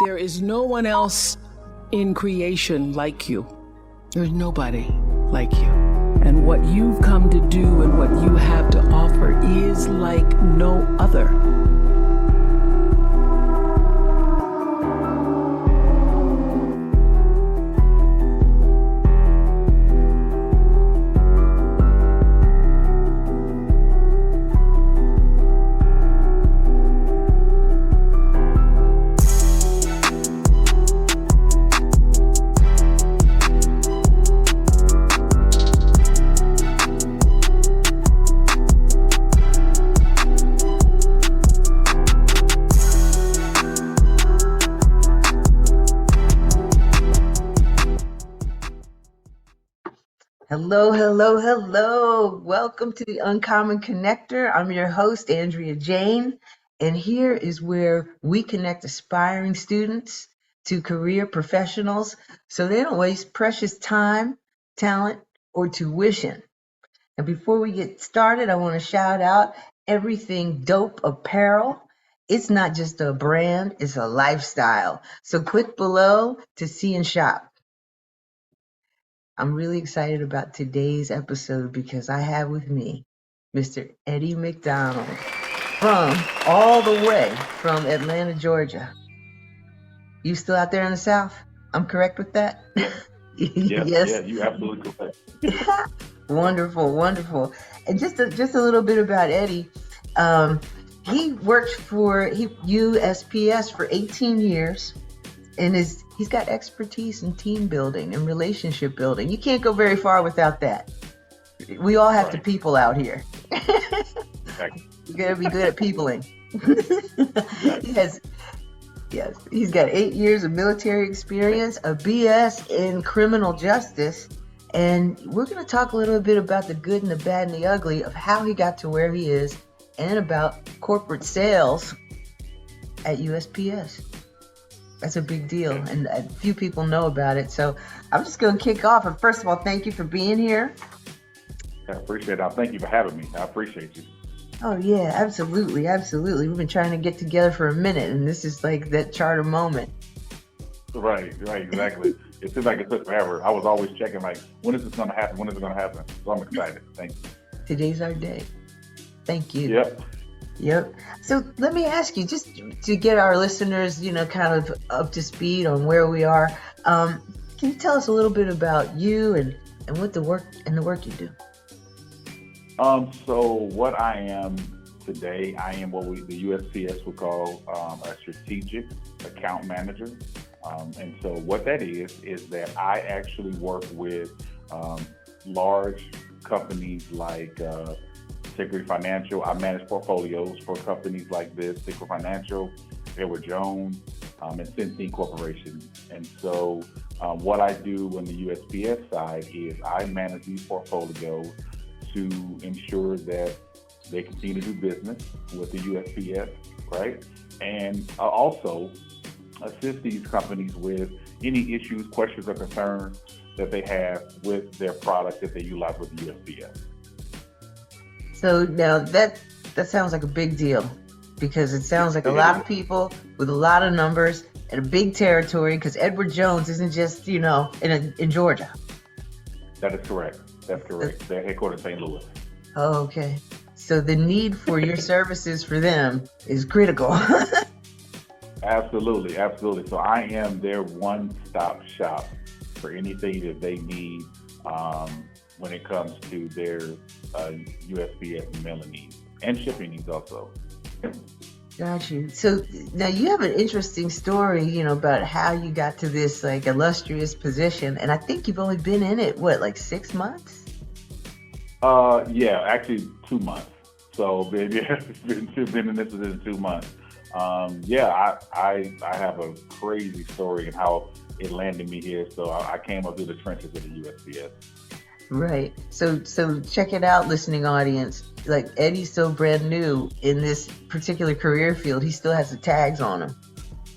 There is no one else in creation like you. There's nobody like you. And what you've come to do and what you have to offer is like no other. Hello, hello, hello. Welcome to the Uncommon Connector. I'm your host, Andrea Jane, and here is where we connect aspiring students to career professionals so they don't waste precious time, talent, or tuition. And before we get started, I want to shout out Everything Dope Apparel. It's not just a brand, it's a lifestyle. So click below to see and shop. I'm really excited about today's episode because I have with me Mr. Eddie McDonald from all the way from Atlanta, Georgia. You still out there in the South? I'm correct with that? Yes. Yes. Yeah, you absolutely correct. Wonderful, wonderful. And just a little bit about Eddie. He worked for USPS for 18 years. And he's got expertise in team building and relationship building. You can't go very far without that. We all have to people out here. Exactly. You gotta be good at peopling. He's got 8 years of military experience, a BS in criminal justice, and we're gonna talk a little bit about the good and the bad and the ugly of how he got to where he is, and about corporate sales at USPS. That's a big deal, and a few people know about it. So I'm just going to kick off. And first of all, thank you for being here. I appreciate it. Thank you for having me. I appreciate you. Oh, yeah, absolutely. Absolutely. We've been trying to get together for a minute, and this is like that charter moment. Right, exactly. It seems like it took forever. I was always checking, like, when is this going to happen? When is it going to happen? So I'm excited. Thank you. Today's our day. Thank you. Yep. So let me ask you, just to get our listeners, kind of up to speed on where we are. Can you tell us a little bit about you and what the work you do? So what I am today, I am what the USPS would call a strategic account manager. And so what that is that I actually work with large companies like Security Financial. I manage portfolios for companies like this, Security Financial, Edward Jones, and Centene Corporation. And so what I do on the USPS side is I manage these portfolios to ensure that they continue to do business with the USPS, right? And also assist these companies with any issues, questions, or concerns that they have with their product that they utilize with the USPS. So now that sounds like a big deal, because it sounds like a lot of people with a lot of numbers and a big territory, because Edward Jones isn't just, in Georgia. That is correct. That's correct. They're headquartered in St. Louis. Oh, okay. So the need for your services for them is critical. Absolutely. So I am their one-stop shop for anything that they need when it comes to their USPS mailing needs and shipping needs also. Got you. So now you have an interesting story, about how you got to this like illustrious position, and I think you've only been in it, 6 months? Yeah, actually 2 months. So maybe I've been in this position 2 months. I have a crazy story in how it landed me here. So I came up through the trenches of the USPS. Right. So check it out, listening audience. Like, Eddie's still brand new in this particular career field. He still has the tags on him.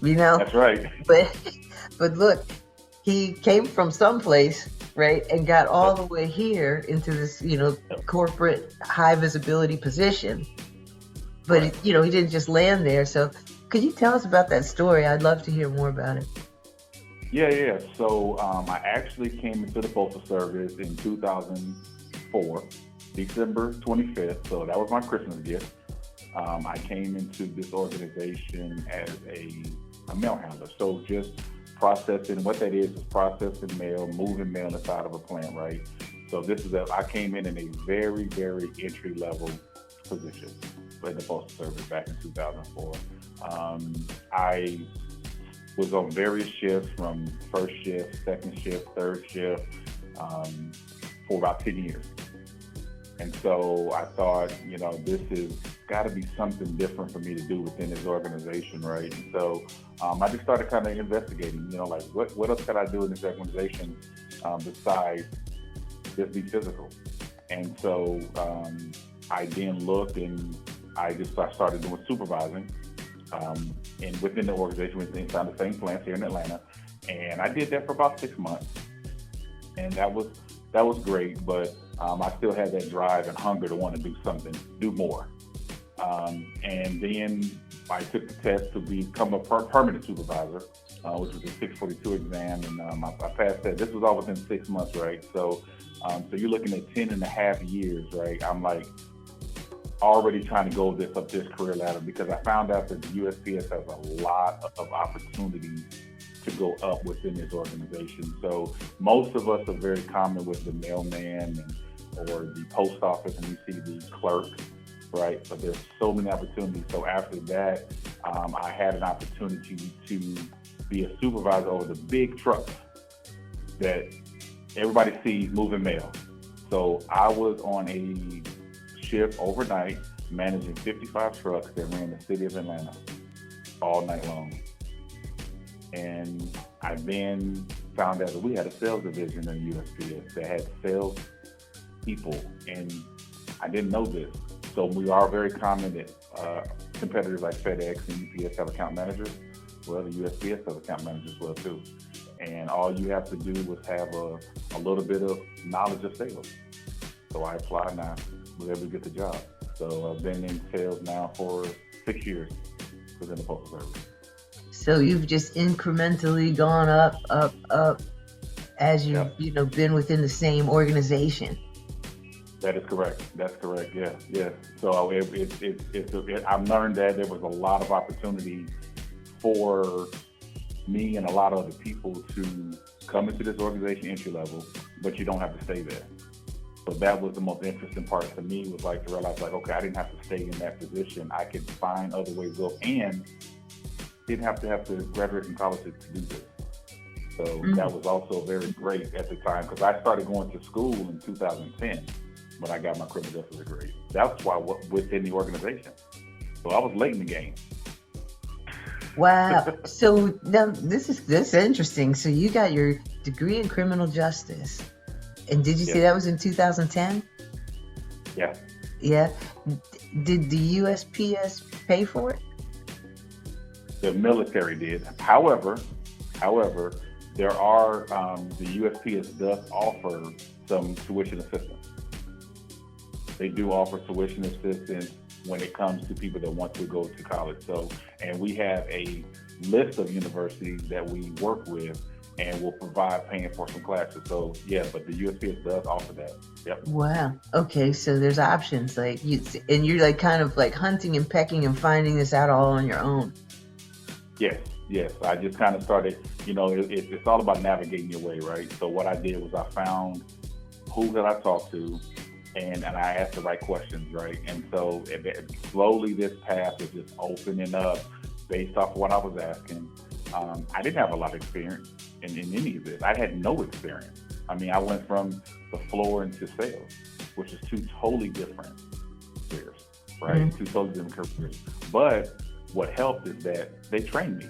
That's right. But look, he came from someplace, right, and got all the way here into this, corporate high visibility position. But he didn't just land there. So Could you tell us about that story? I'd love to hear more about it. Yeah. So I actually came into the Postal Service in 2004, December 25th. So that was my Christmas gift. I came into this organization as a mail handler. So just processing, what that is processing mail, moving mail inside of a plant, right? So I came in a very, very entry level position in the Postal Service back in 2004. I was on various shifts, from first shift, second shift, third shift, for about 10 years. And so I thought, this has got to be something different for me to do within this organization, right? And so I just started kind of investigating, like what else could I do in this organization besides just be physical? And so I then looked, and I started doing supervising, and within the organization, inside the same plants here in Atlanta. And I did that for about 6 months, and that was great. But I still had that drive and hunger to want to do something, do more. And then I took the test to become a permanent supervisor, which was a 642 exam, and I passed that. This was all within 6 months, right? So you're looking at 10 and a half years, right? I'm like already trying to go up this career ladder, because I found out that the USPS has a lot of opportunities to go up within this organization. So most of us are very common with the mailman or the post office, and you see the clerk, right? But there's so many opportunities. So after that, I had an opportunity to be a supervisor over the big trucks that everybody sees moving mail. So I was on a shift overnight managing 55 trucks that ran the city of Atlanta all night long. And I then found out that we had a sales division in USPS that had sales people, and I didn't know this. So we are very common that competitors like FedEx and UPS have account managers. Well, the USPS has account managers as well too. And all you have to do was have a little bit of knowledge of sales. So I applied, and I was able to get the job. So I've been in sales now for 6 years within the Postal Service. So you've just incrementally gone up as you've been within the same organization. That is correct. That's correct. Yeah. So I've learned that there was a lot of opportunity for me and a lot of other people to come into this organization entry level, but you don't have to stay there. So that was the most interesting part to me, was like to realize, like, okay, I didn't have to stay in that position. I could find other ways to go, and didn't have to graduate from college to do this. So that was also very great at the time, because I started going to school in 2010 when I got my criminal justice degree. That's why within the organization. So I was late in the game. Wow. So now this is interesting. So you got your degree in criminal justice, and did you say that was in 2010? Yeah. Yeah. Did the USPS pay for it? The military did. However, there are the USPS does offer some tuition assistance. They do offer tuition assistance when it comes to people that want to go to college. So, and we have a list of universities that we work with and will provide paying for some classes. So yeah, but the USPS does offer that. Yep. Wow. Okay, so there's options, like you're like kind of like hunting and pecking and finding this out all on your own. Yes. I just kind of started, it's all about navigating your way, right? So what I did was I found who could I talk to, and I asked the right questions, right? And so slowly this path was just opening up based off of what I was asking. I didn't have a lot of experience in any of this. I had no experience. I mean, I went from the floor into sales, which is two totally different careers, right? Mm-hmm. Two totally different careers. But what helped is that they trained me.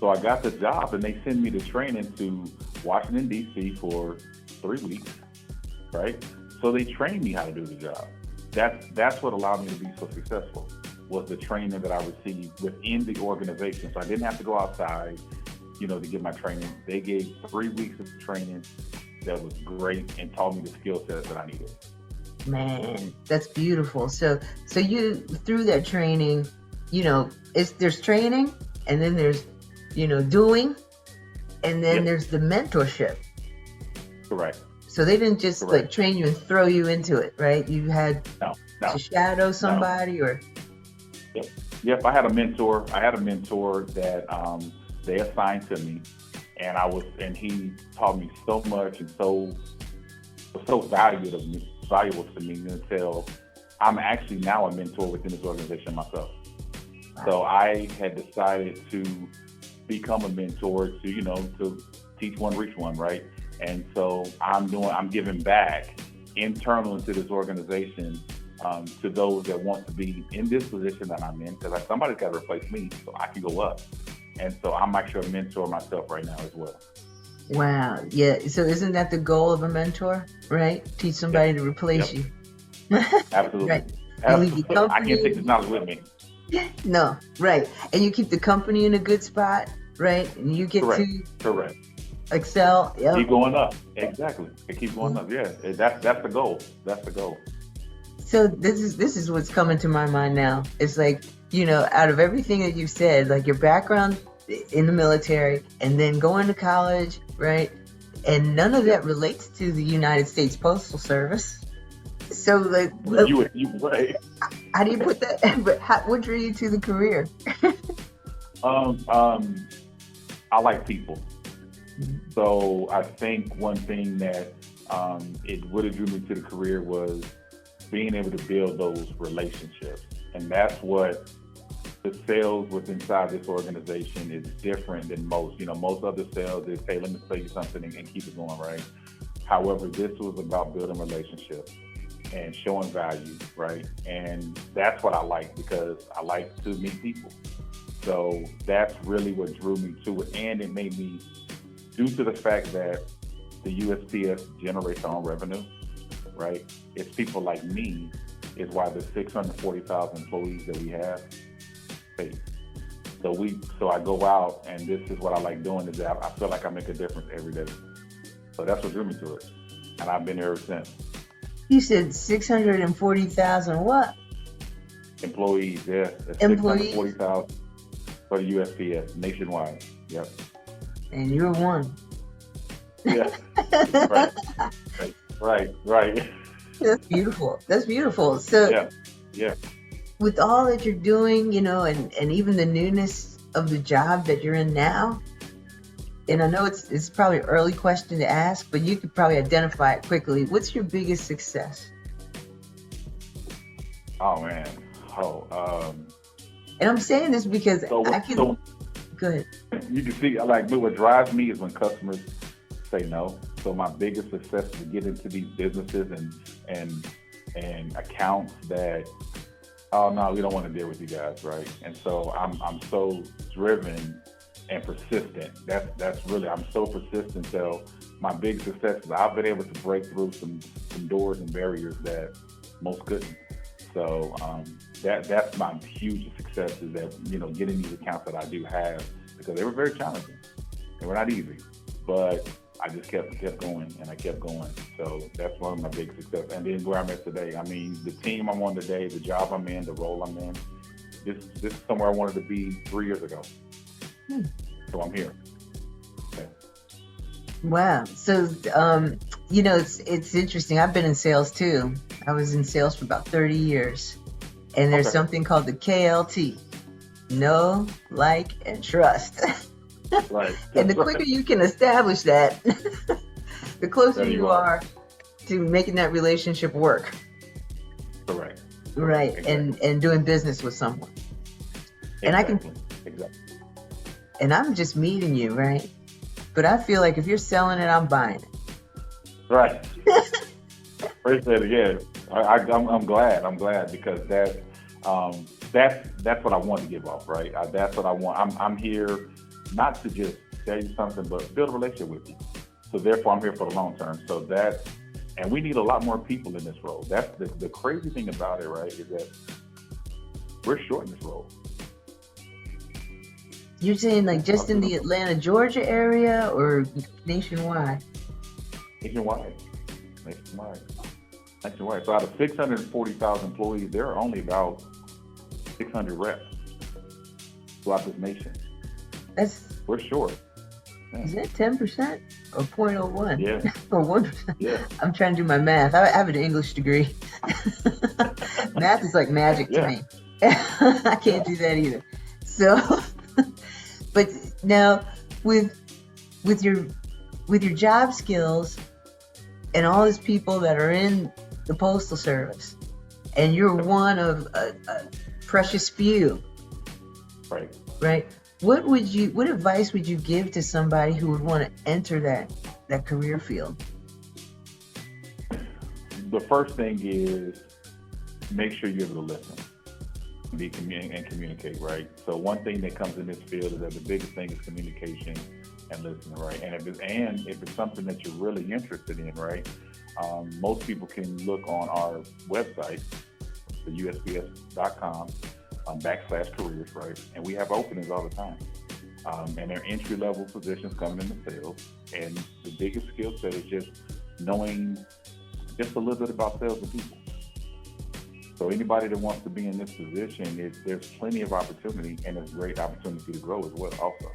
So I got the job, and they sent me to training to Washington, D.C. for 3 weeks, right? So they trained me how to do the job. That's what allowed me to be so successful, was the training that I received within the organization. So I didn't have to go outside, to get my training. They gave 3 weeks of training that was great and taught me the skill set that I needed. Man, that's beautiful. So you, through that training, there's training, and then there's, doing, and then Yep. there's the mentorship. Correct. So they didn't just like Correct. train you and throw you into it, right? You had No. to shadow somebody or. Yep. I had a mentor. That they assigned to me, and he taught me so much and was so valuable to me until I'm actually now a mentor within this organization myself. So I had decided to become a mentor to teach one, reach one, right? And so I'm giving back internal into this organization to those that want to be in this position that I'm in, because somebody's got to replace me so I can go up. And so I'm actually a mentor myself right now as well. Wow. Yeah. So isn't that the goal of a mentor, right? Teach somebody to replace you. Absolutely. Right. You leave Absolutely. your I company. can't take this knowledge with me. No, right. And you keep the company in a good spot, right? And you get Correct. to excel. Yep. Keep going up. Exactly. It keeps going up. Yeah. That's the goal. That's the goal. So this is what's coming to my mind now. It's like, out of everything that you said, like your background in the military and then going to college, right? And none of that relates to the United States Postal Service. So like, You right. how do you put that? But what drew you to the career? I like people. So I think one thing that it really drew me to the career was being able to build those relationships. And that's what the sales within inside this organization is different than most. Most other sales is, hey, let me tell you something and keep it going, right? However, this was about building relationships and showing value, right? And that's what I like, because I like to meet people. So that's really what drew me to it. And it made me, due to the fact that the USPS generates their own revenue, right? It's people like me is why the 640,000 employees that we have pay. So I go out, and this is what I like doing, is that I feel like I make a difference every day. So that's what drew me to it. And I've been there ever since. You said 640,000 what? Employees, yeah. That's Employees? 640,000 for the USPS nationwide. Yep. And you're one. Yeah. Right. That's beautiful. So yeah. with all that you're doing, and even the newness of the job that you're in now, and I know it's probably an early question to ask, but you could probably identify it quickly. What's your biggest success? Oh man. And I'm saying this because So go ahead. you can see, like, what drives me is when customers say no. So my biggest success is to get into these businesses and accounts that, oh no, we don't want to deal with you guys, right? And so I'm so driven and persistent. That's really, I'm so persistent. So my big success is I've been able to break through some doors and barriers that most couldn't. So that's my huge success, is that, getting these accounts that I do have, because they were very challenging. They were not easy, but I just kept going, and I kept going. So that's one of my big successes. And then where I'm at today, I mean, the team I'm on today, the job I'm in, the role I'm in, this is somewhere I wanted to be 3 years ago. So I'm here. Okay. Wow. So, it's interesting. I've been in sales too. I was in sales for about 30 years. And there's something called the KLT. Know, like, and trust. Right. And the quicker you can establish that, the closer you are to making that relationship work. Correct. Right. Exactly. And doing business with someone. And Exactly. And I'm just meeting you, right? But I feel like if you're selling it, I'm buying it. Right. Appreciate it. Yeah. I'm glad because that's what I want to give off, right? That's what I want. I'm here not to just tell you something, but build a relationship with you. So therefore, I'm here for the long term. So and we need a lot more people in this role. That's the crazy thing about it, right? Is that we're short in this role. You're saying like just in the Atlanta, Georgia area, or nationwide? Nationwide. So out of 640,000 employees, there are only about 600 reps. throughout this nation. We're short. Yeah. Is that 10% or 0.01? Yeah. Or 1%? Yeah. I'm trying to do my math. I have an English degree. Math is like magic to me. I can't do that either. So, but now with your job skills and all these people that are in the Postal Service, and you're one of a precious few, right? What advice would you give to somebody who would want to enter that career field? The first thing is make sure you're able to listen and communicate, right? So one thing that comes in this field is that the biggest thing is communication and listening, right? And if it's something that you're really interested in, right? Most people can look on our website, the USPS.com. /careers, right? And we have openings all the time. And they're entry-level positions coming in the sales. And the biggest skill set is just knowing just a little bit about sales and people. So anybody that wants to be in this position, there's plenty of opportunity, and there's great opportunity to grow as well also.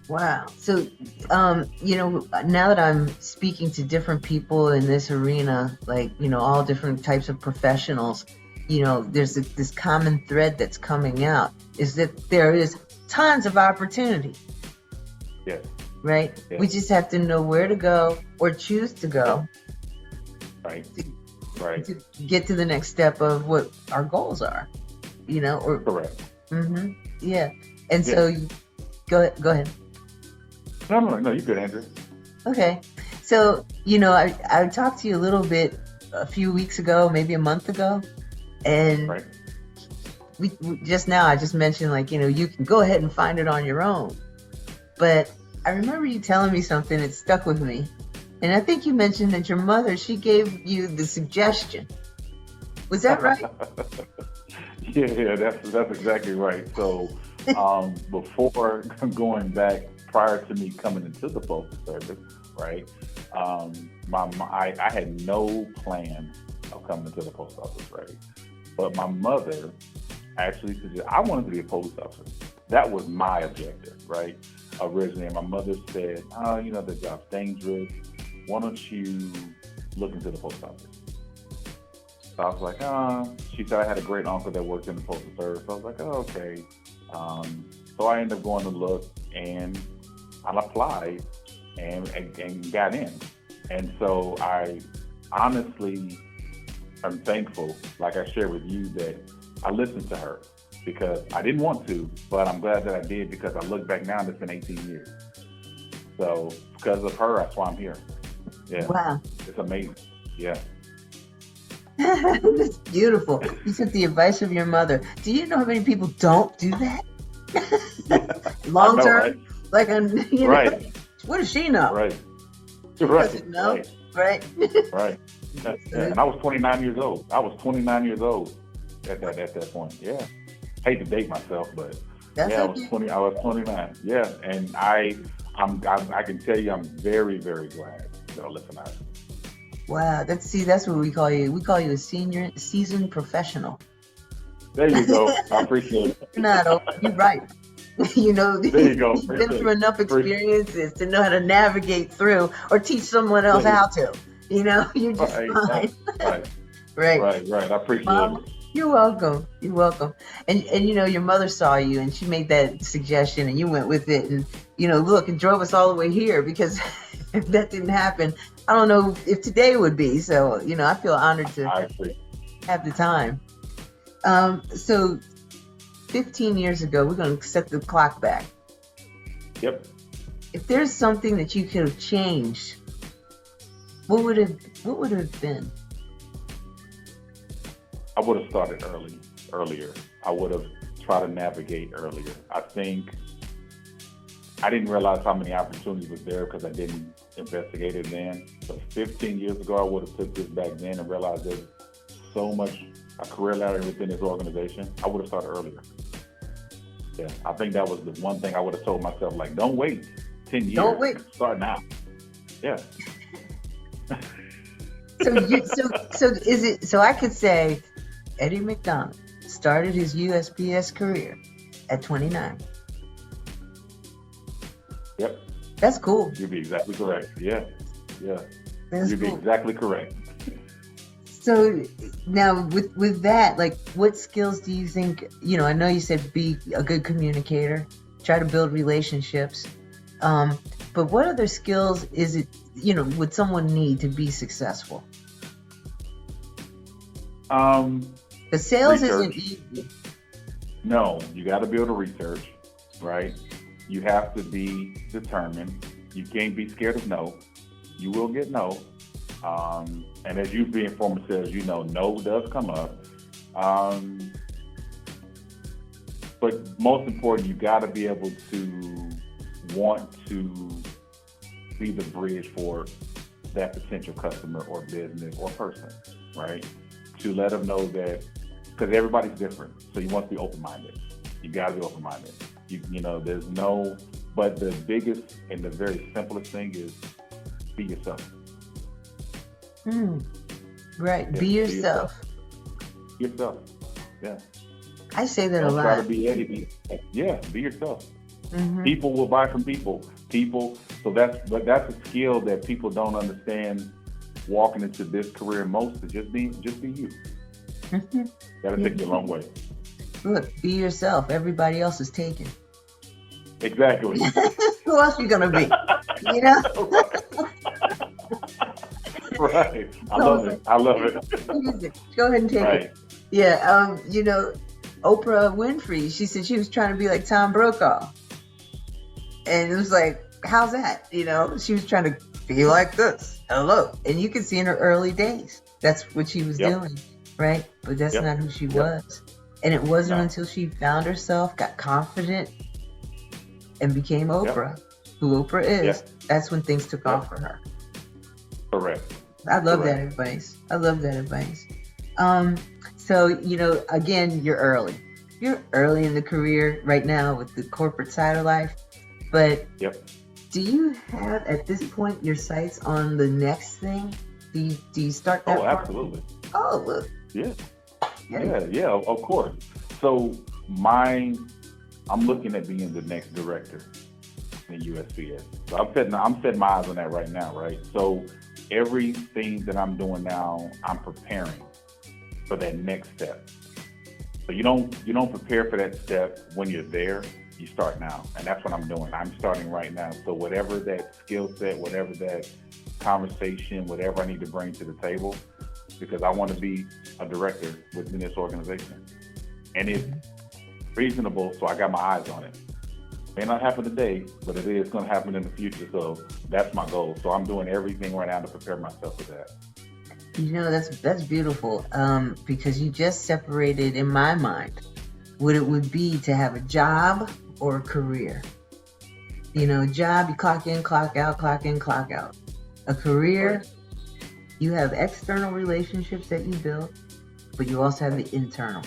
Wow. So, now that I'm speaking to different people in this arena, like, all different types of professionals, there's this common thread that's coming out is that there is tons of opportunity. Yes. Right? Yes. We just have to know where to go or choose to go. Right. To get to the next step of what our goals are, Correct. Mm-hmm. Yeah. And so go ahead. No, you good, Andrew. Okay. So, I talked to you a little bit a few weeks ago, maybe a month ago. And we just now, I just mentioned, you can go ahead and find it on your own. But I remember you telling me something that stuck with me. And I think you mentioned that your mother, she gave you the suggestion. Was that right? Yeah, that's exactly right. So before going back, prior to me coming into the Postal Service, right, I had no plan of coming into the post office, right? But my mother actually suggested, I wanted to be a police officer. That was my objective, right? Originally, and my mother said, the job's dangerous. Why don't you look into the post office? So I was like, she said I had a great uncle that worked in the Postal Service. So I was like, okay. So I ended up going to look, and I applied and got in. And so I honestly am thankful, like I shared with you, that I listened to her because I didn't want to, but I'm glad that I did because I look back now and it's been 18 years. So because of her, that's why I'm here. Yeah. Wow. It's amazing. Yeah. That's beautiful. You took the advice of your mother. Do you know how many people don't do that? Long term? Right? Right. What does she know? Right. She doesn't know. Right. Right. Yeah. And I was 29 years old. I was 29 years old at that point. Yeah. Hate to date myself, but that's yeah, okay. I was 29. Yeah. And I can tell you I'm very, very glad that I listened to her. Wow. That's what we call you. We call you a seasoned professional. There you go. I appreciate it. You're not old. You're right. There you go. You've been through enough experiences to know how to navigate through or teach someone else how to. You're just fine. Right. I appreciate Mom, it. You're welcome. You're welcome. And your mother saw you and she made that suggestion and you went with it and, look, and drove us all the way here because if that didn't happen, I don't know if today would be. So, I feel honored to have the time. So 15 years ago, we're going to set the clock back. Yep. If there's something that you could have changed, what would it have been? I would have started earlier. I would have tried to navigate earlier. I think I didn't realize how many opportunities was there because I didn't investigate it then. But 15 years ago, I would have took this back then and realized there's so much a career ladder within this organization. I would have started earlier. Yeah, I think that was the one thing I would have told myself, like, don't wait 10 years. Don't wait. Start now. Yeah. So I could say Eddie McDonald started his USPS career at 29. Yep. That's cool. You'd be exactly correct. Yeah. Yeah. That's You'd cool. be exactly correct. So now with that, like, what skills do you think, I know you said be a good communicator, try to build relationships. But what other skills is it, would someone need to be successful? The sales isn't Research. easy. No, you got to be able to research, right? You have to be determined. You can't be scared of no. You will get no. And as you being former sales, no does come up. But most important, you got to be able to want to be the bridge for that potential customer or business or person, right? To let them know that, because everybody's different, so you want to be open-minded. You got to be open-minded. There's no, but the biggest and the very simplest thing is be yourself. Right. Yeah, Be yourself. Yourself. Yeah. I say that a Don't lot. try to be Eddie. Be yourself. Mm-hmm. People will buy from people. So that's a skill that people don't understand walking into this career most, is just be you. Mm-hmm. That'll take you a long way. Look, be yourself. Everybody else is taken. Exactly. Who else you gonna be? Right. I love it. Go ahead and take Right. it. Yeah. Oprah Winfrey, she said she was trying to be like Tom Brokaw. And it was like, how's that? She was trying to be like this. Hello. And you can see in her early days, that's what she was doing, right? But that's not who she was. And it wasn't until she found herself, got confident, and became Oprah, who Oprah is. That's when things took off for her. Correct. I love that advice. So, again, you're early. You're early in the career right now with the corporate side of life. But do you have, at this point, your sights on the next thing? Do you start that? Oh, absolutely. Oh, look. Yeah. Yeah, of course. So I'm looking at being the next director in USPS. So I'm setting my eyes on that right now, right? So everything that I'm doing now, I'm preparing for that next step. So you don't prepare for that step when you're there. You start now, and that's what I'm doing. I'm starting right now. So whatever that skill set, whatever that conversation, whatever I need to bring to the table, because I want to be a director within this organization, and it's reasonable. So I got my eyes on it. May not happen today, but it is going to happen in the future. So that's my goal. So I'm doing everything right now to prepare myself for that. That's beautiful, because you just separated, in my mind, what it would be to have a job or a career. A job, you clock in, clock out, clock in, clock out. A career, you have external relationships that you build, but you also have the internal.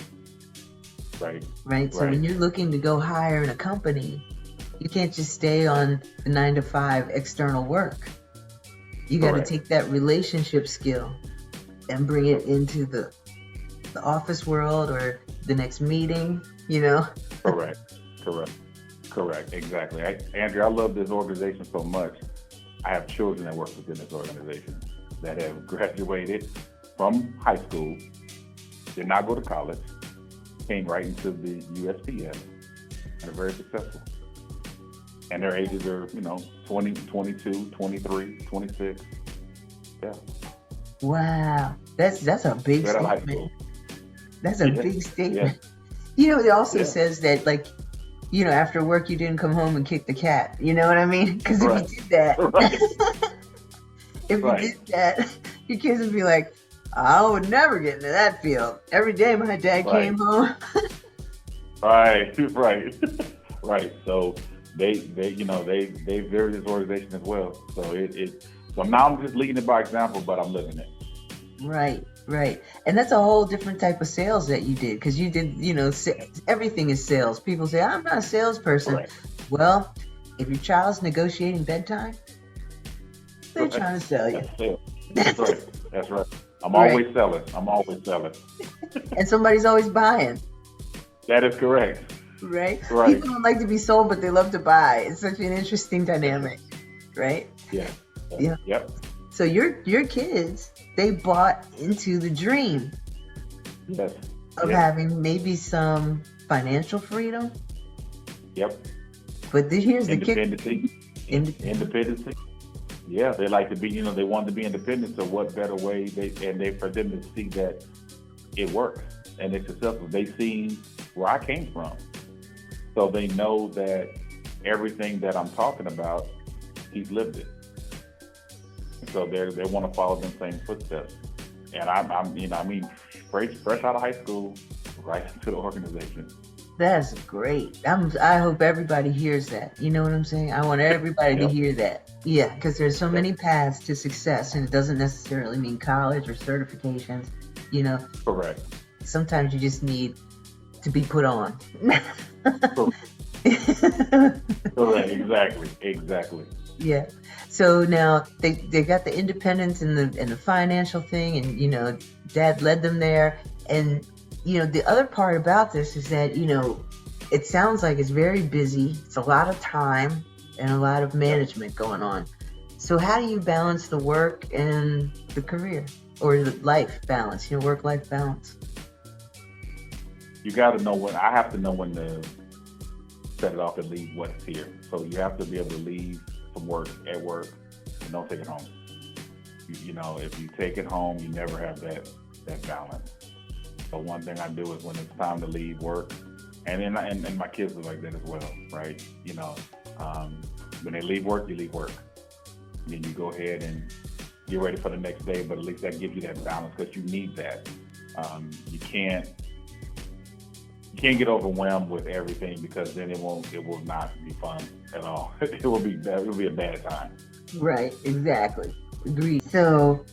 Right? So when you're looking to go hire in a company, you can't just stay on the 9-to-5 external work. You got to take that relationship skill and bring it into the office world or the next meeting, Correct. Exactly. Andrea, I love this organization so much. I have children that work within this organization that have graduated from high school, did not go to college, came right into the USPS, and are very successful. And their ages are, 20, 22, 23, 26. Yeah. Wow. That's a big Right out of high statement. school. That's a big statement. It also says that, like, after work you didn't come home and kick the cat. You know what I mean? Because if you did that, you did that, your kids would be like, I would never get into that field. Every day my dad came home. Right. So they're this organization as well. So so now I'm just leading it by example, but I'm living it. Right. And that's a whole different type of sales that you did, because you did, everything is sales. People say, I'm not a salesperson. Right. Well, if your child's negotiating bedtime, they're trying to sell you. That's right. I'm always selling. And somebody's always buying. That is correct. Right? Right. People don't like to be sold, but they love to buy. It's such an interesting dynamic, right? Yeah. Yeah. Yep. So your kids, they bought into the dream Yes. of having maybe some financial freedom. Yep. But here's the kick. Independency. Yeah, they like to be, they want to be independent. So what better way for them to see that it works and it's successful. They seen where I came from. So they know that everything that I'm talking about, he's lived it. So they want to follow them same footsteps. And I'm fresh out of high school, right into the organization. That's great. I hope everybody hears that. You know what I'm saying? I want everybody to hear that. Yeah, because there's so many paths to success, and it doesn't necessarily mean college or certifications. Correct. Sometimes you just need to be put on. Correct. Exactly. Yeah. So now they got the independence and the financial thing, and Dad led them there. And the other part about this is that it sounds like it's very busy. It's a lot of time and a lot of management going on. So how do you balance the work and the career, or the life balance? Work-life balance. You got to know I have to know when to set it off and leave what's here. So you have to be able to leave from work at work and don't take it home. If you take it home, you never have that balance. So one thing I do is when it's time to leave work, and my kids are like that as well, right? When they leave work, you leave work. Then you go ahead and get ready for the next day, but at least that gives you that balance because you need that. You can't get overwhelmed with everything because then it will not be fun at all. It will be a bad time. Right, exactly. Agreed. So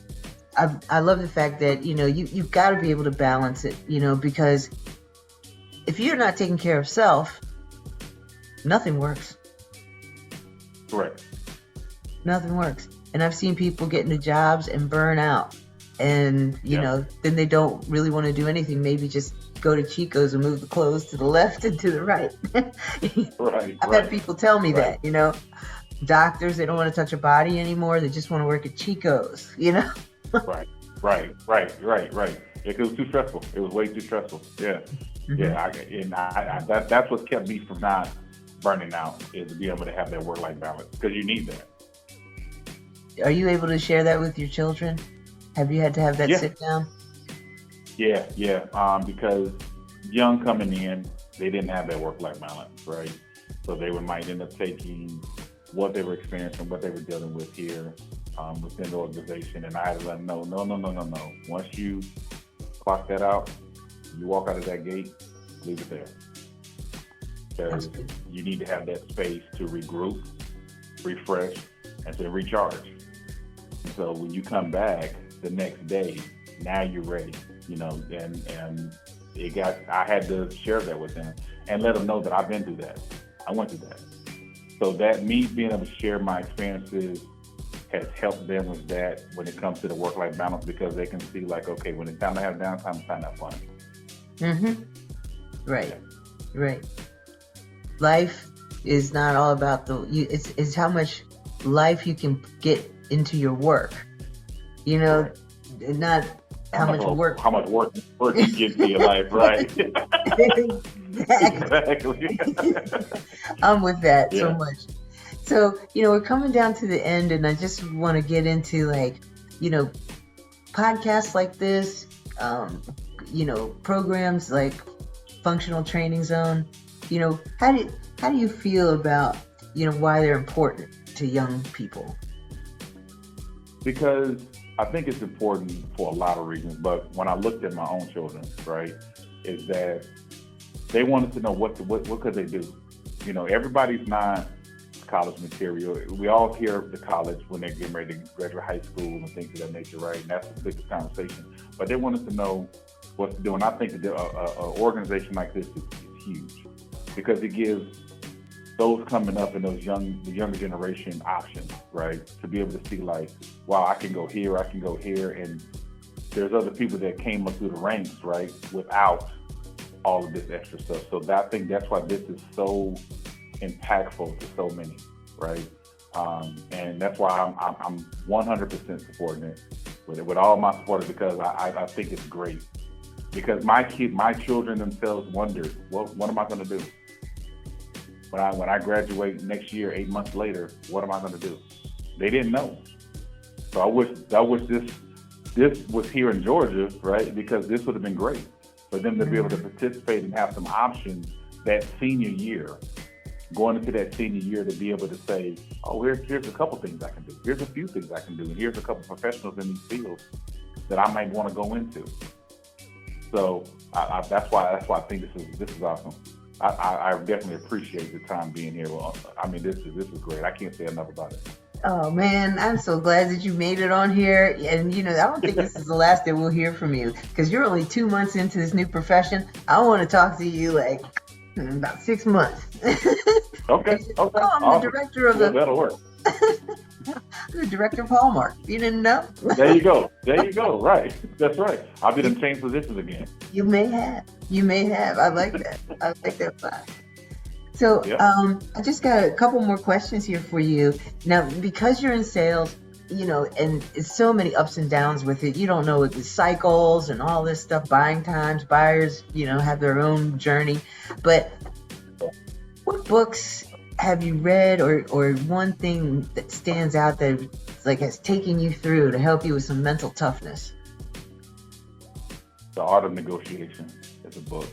I love the fact that you've got to be able to balance it, because if you're not taking care of self, nothing works. Correct. Nothing works. And I've seen people get into jobs and burn out, and then they don't really want to do anything. Maybe just go to Chico's and move the clothes to the left and to the right. Right. I've had people tell me that, doctors, they don't want to touch a body anymore. They just want to work at Chico's, Right. It was too stressful. It was way too stressful. Yeah. Mm-hmm. Yeah. That's what kept me from not burning out, is to be able to have that work-life balance, because you need that. Are you able to share that with your children? Have you had to have that sit down? Yeah. Because young coming in, they didn't have that work-life balance, right? So they might end up taking what they were experiencing, what they were dealing with here within the organization, and I had to let them know, no. Once you clock that out, you walk out of that gate, leave it there. Because you need to have that space to regroup, refresh, and to recharge. And so when you come back the next day, now you're ready, and I had to share that with them and let them know that I've been through that. I went through that. So that me being able to share my experiences has helped them with that when it comes to the work-life balance, because they can see like, okay, when it's time to have downtime, it's time to have fun. Mm-hmm. Right. Life is not all about it's how much life you can get into your work. Not how much work you get to your life, right? Exactly. I'm with that so much. So, we're coming down to the end, and I just want to get into podcasts like this, programs like Functional Training Zone. How do you feel about, why they're important to young people? Because I think it's important for a lot of reasons, but when I looked at my own children, right, is that they wanted to know what could they do. Everybody's not college material. We all hear the college when they're getting ready to graduate high school and things of that nature, right? And that's the biggest conversation. But they wanted to know what to do. And I think that an organization like this is huge, because it gives those coming up and the younger generation options, right? To be able to see like, wow, I can go here, and there's other people that came up through the ranks, right, without all of this extra stuff. So I think that's why this is so impactful to so many, right? And that's why I'm 100% supporting it with all my supporters, because I think it's great. Because my children themselves wondered, what am I going to do when I graduate next year, 8 months later? What am I going to do? They didn't know. So I wish this was here in Georgia, right? Because this would have been great for them to be able to participate and have some options that senior year, going into that senior year, to be able to say, oh, here's a couple things I can do. Here's a few things I can do. And here's a couple professionals in these fields that I might want to go into. So that's why I think this is awesome. I definitely appreciate the time being here. Well, I mean, this is great. I can't say enough about it. Oh man, I'm so glad that you made it on here. And I don't think this is the last that we'll hear from you, because you're only 2 months into this new profession. I want to talk to you like in about 6 months. Okay. Oh, I'm awesome. The director of that'll work. I'm the director of Hallmark. You didn't know? There you go. Right. That's right. I'll be in the same positions again. You may have. I like that. I like that vibe. So I just got a couple more questions here for you. Now, because you're in sales, and it's so many ups and downs with it. You don't know the cycles and all this stuff, buying times, buyers, have their own journey. But what books have you read, or one thing that stands out that has taken you through to help you with some mental toughness? The Art of Negotiation is a book.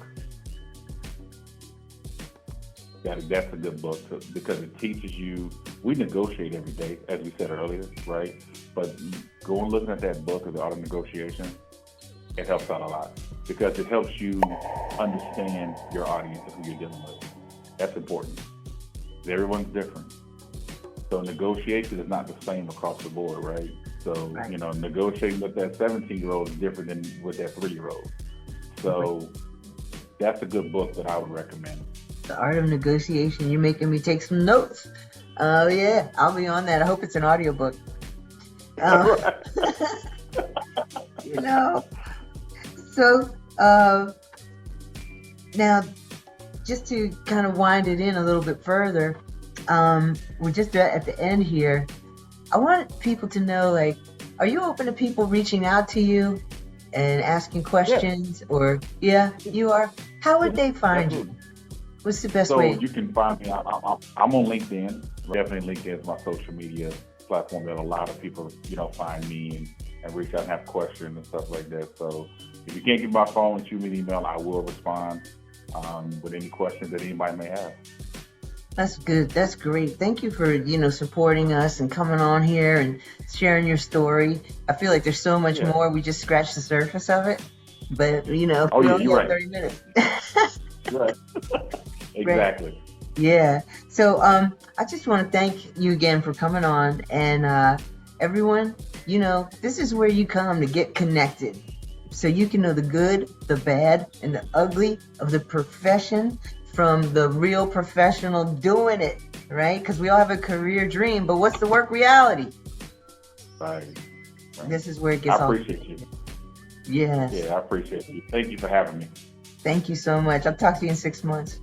That's a good book because it teaches you. We negotiate every day, as we said earlier, right? But going looking at that book of The Art of Negotiation, it helps out a lot because it helps you understand your audience and who you're dealing with. That's important. Everyone's different. So negotiation is not the same across the board, right? So, right. Negotiating with that 17-year-old is different than with that 3-year-old. So that's a good book that I would recommend. The Art of Negotiation. You're making me take some notes. Yeah, I'll be on that. I hope it's an audiobook. So now, just to kind of wind it in a little bit further, we're just at the end here. I want people to know, are you open to people reaching out to you and asking questions? Yeah. Or, yeah, you are? How would they find you? What's the best way? So you can find me. I'm on LinkedIn. Definitely LinkedIn is my social media platform that a lot of people, find me and reach out and have questions and stuff like that. So if you can't get my phone, shoot me an email. I will respond with any questions that anybody may have. That's good. That's great. Thank you for, supporting us and coming on here and sharing your story. I feel like there's so much more. We just scratched the surface of it. But, we only have 30 minutes. Right. Exactly. Right. Yeah. So I just want to thank you again for coming on. And everyone, this is where you come to get connected. So you can know the good, the bad, and the ugly of the profession from the real professional doing it, right? Because we all have a career dream, but what's the work reality? Right. This is where it gets I appreciate you. Yes. Yeah, I appreciate you. Thank you for having me. Thank you so much. I'll talk to you in 6 months.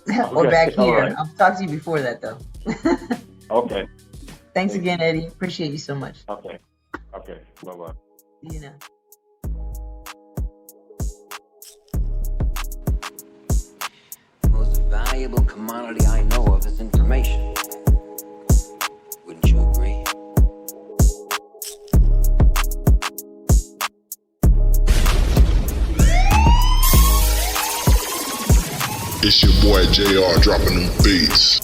Okay. Or back here. Right. I'll talk to you before that, though. Okay. Thanks again, Eddie. Appreciate you so much. Okay. Bye-bye. Most valuable commodity I know of is information. Wouldn't you agree? It's your boy JR dropping them beats.